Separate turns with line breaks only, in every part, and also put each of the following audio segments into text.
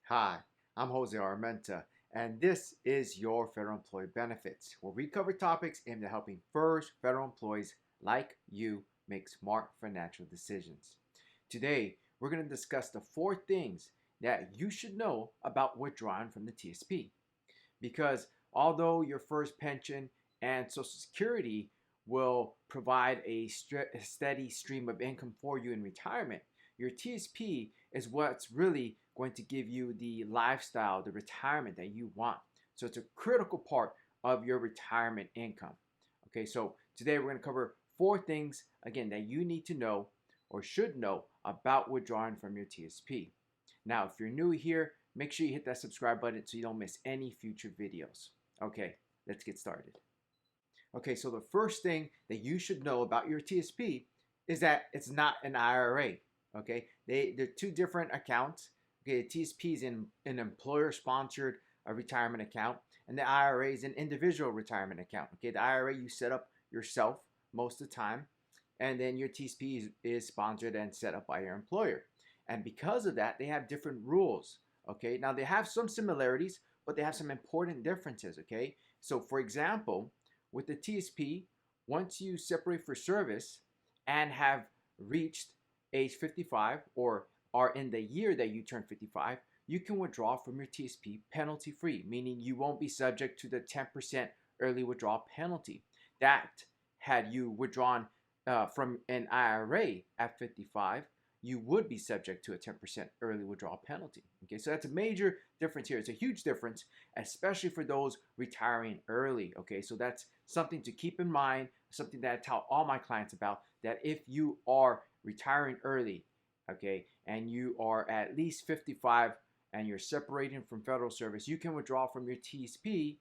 Hi, I'm Jose Armenta, and this is your Federal Employee Benefits, where we cover topics aimed at helping first federal employees like you make smart financial decisions. Today, we're going to discuss the 4 things that you should know about withdrawing from the TSP. Because although your first pension and Social Security will provide a steady stream of income for you in retirement, your TSP is what's really going to give you the lifestyle, the retirement that you want. So it's a critical part of your retirement income. Okay, so today we're going to cover 4 things, again, that you need to know or should know about withdrawing from your TSP. Now, if you're new here, make sure you hit that subscribe button so you don't miss any future videos. Okay, let's get started. Okay, so the first thing that you should know about your TSP is that it's not an IRA. Okay, they're 2 different accounts. Okay, the TSP is an employer-sponsored retirement account, and the IRA is an individual retirement account. Okay, the IRA you set up yourself most of the time, and then your TSP is sponsored and set up by your employer. And because of that, they have different rules. Okay, now they have some similarities, but they have some important differences. Okay, so for example, with the TSP, once you separate for service and have reached age 55 or are in the year that you turn 55, you can withdraw from your TSP penalty free, meaning you won't be subject to the 10% early withdrawal penalty. That had you withdrawn from an IRA at 55, you would be subject to a 10% early withdrawal penalty. Okay, so that's a major difference here. It's a huge difference, especially for those retiring early. Okay, so that's something to keep in mind, something that I tell all my clients about, that if you are retiring early, okay, and you are at least 55 and you're separating from federal service, you can withdraw from your TSP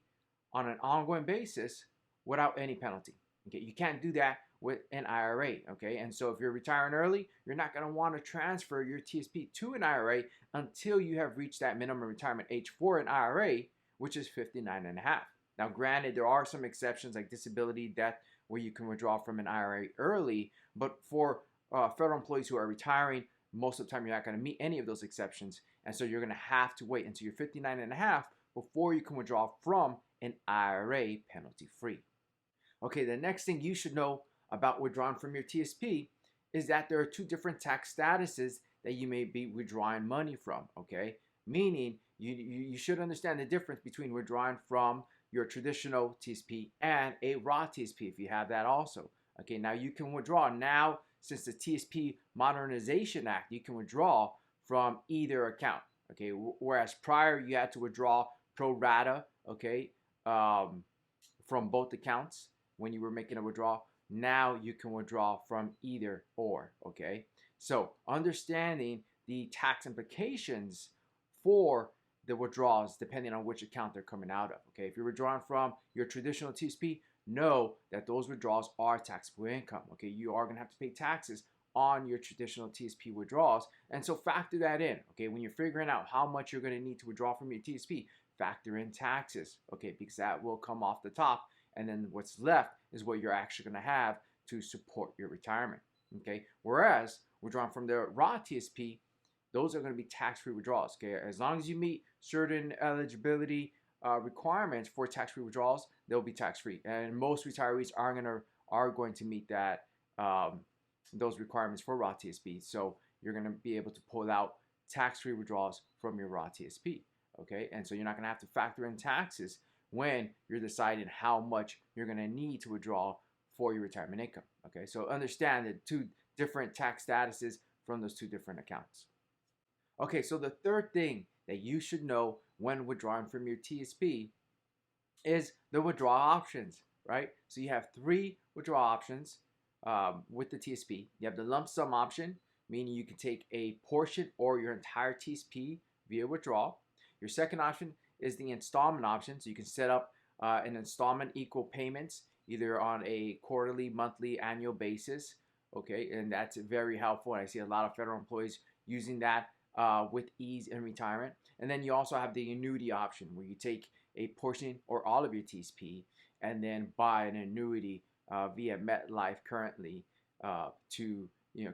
on an ongoing basis without any penalty. Okay, you can't do that with an IRA. Okay, and so if you're retiring early, you're not going to want to transfer your TSP to an IRA until you have reached that minimum retirement age for an IRA, which is 59 and a half. Now, granted, there are some exceptions like disability, death, where you can withdraw from an IRA early, but for federal employees who are retiring, most of the time you're not going to meet any of those exceptions, and so you're going to have to wait until you're 59 and a half before you can withdraw from an IRA penalty free. Okay, the next thing you should know about withdrawing from your TSP is that there are 2 different tax statuses that you may be withdrawing money from. Okay, meaning you should understand the difference between withdrawing from your traditional TSP and a Roth TSP if you have that also. Okay, now you can withdraw now since the TSP Modernization Act, you can withdraw from either account. Okay, whereas prior you had to withdraw pro rata. Okay, from both accounts when you were making a withdrawal. Now you can withdraw from either or. Okay, so understanding the tax implications for the withdrawals depending on which account they're coming out of. Okay, if you're withdrawing from your traditional TSP, know that those withdrawals are taxable income. Okay, you are going to have to pay taxes on your traditional TSP withdrawals, and so factor that in. Okay, when you're figuring out how much you're going to need to withdraw from your TSP, factor in taxes. Okay, because that will come off the top, and then what's left is what you're actually going to have to support your retirement. Okay, whereas withdrawing from the Roth TSP, those are going to be tax-free withdrawals. Okay, as long as you meet certain eligibility requirements for tax-free withdrawals, they'll be tax-free, and most retirees are going to meet that those requirements for Roth TSP. So you're going to be able to pull out tax-free withdrawals from your Roth TSP. Okay, and so you're not going to have to factor in taxes when you're deciding how much you're going to need to withdraw for your retirement income. Okay, so understand the 2 different tax statuses from those 2 different accounts. Okay, so the third thing that you should know when withdrawing from your TSP is the withdrawal options, right? So you have 3 withdrawal options with the TSP. You have the lump sum option, meaning you can take a portion or your entire TSP via withdrawal. Your second option is the installment option, so you can set up an installment equal payments either on a quarterly, monthly, annual basis. Okay, and that's very helpful. And I see a lot of federal employees using that with ease in retirement. And then you also have the annuity option where you take a portion or all of your TSP and then buy an annuity via MetLife currently to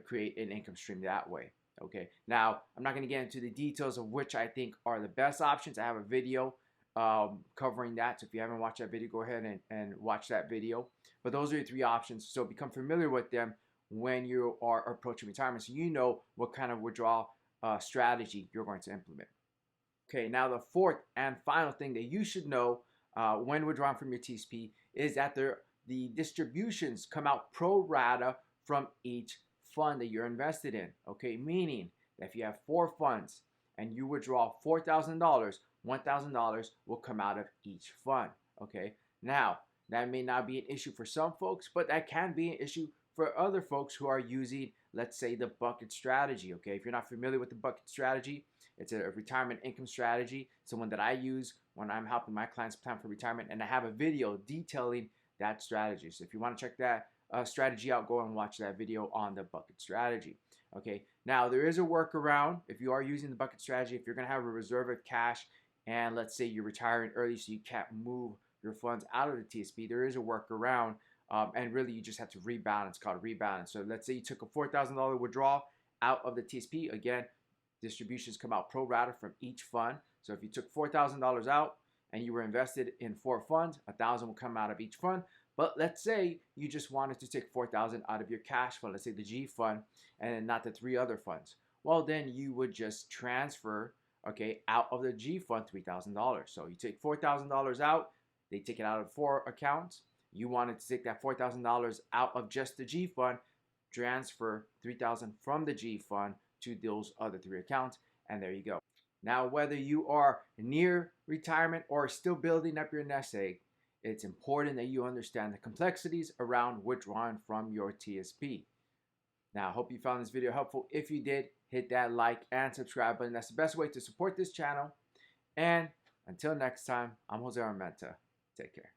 create an income stream that way. Okay, now I'm not going to get into the details of which I think are the best options. I have a video covering that, so if you haven't watched that video, go ahead and watch that video. But those are your three options, so become familiar with them when you are approaching retirement, so you know what kind of withdrawal strategy you're going to implement. Okay, now the fourth and final thing that you should know when withdrawing from your TSP is that the distributions come out pro rata from each fund that you're invested in. Okay, meaning that if you have 4 funds and you withdraw $4,000, $1,000 will come out of each fund. Okay, now that may not be an issue for some folks, but that can be an issue for other folks who are using, let's say, the bucket strategy. Okay, if you're not familiar with the bucket strategy, it's a retirement income strategy. It's the one that I use when I'm helping my clients plan for retirement, and I have a video detailing that strategy. So if you want to check that strategy out, go and watch that video on the bucket strategy. Okay, now there is a workaround if you are using the bucket strategy. If you're going to have a reserve of cash and let's say you're retiring early so you can't move your funds out of the TSP, there is a workaround, and really you just have to rebalance. It's called rebalance. So let's say you took a $4,000 withdrawal out of the TSP. Again, distributions come out pro rata from each fund. So if you took $4,000 out and you were invested in 4 funds, $1,000 will come out of each fund. But let's say you just wanted to take $4,000 out of your cash fund, let's say the G fund, and not the 3 other funds. Well, then you would just transfer, okay, out of the G fund $3,000. So you take $4,000 out, they take it out of 4 accounts. You wanted to take that $4,000 out of just the G fund, transfer $3,000 from the G fund to those other 3 accounts, and there you go. Now, whether you are near retirement or still building up your nest egg, it's important that you understand the complexities around withdrawing from your TSP. Now, I hope you found this video helpful. If you did, hit that like and subscribe button. That's the best way to support this channel. And until next time, I'm Jose Armenta. Take care.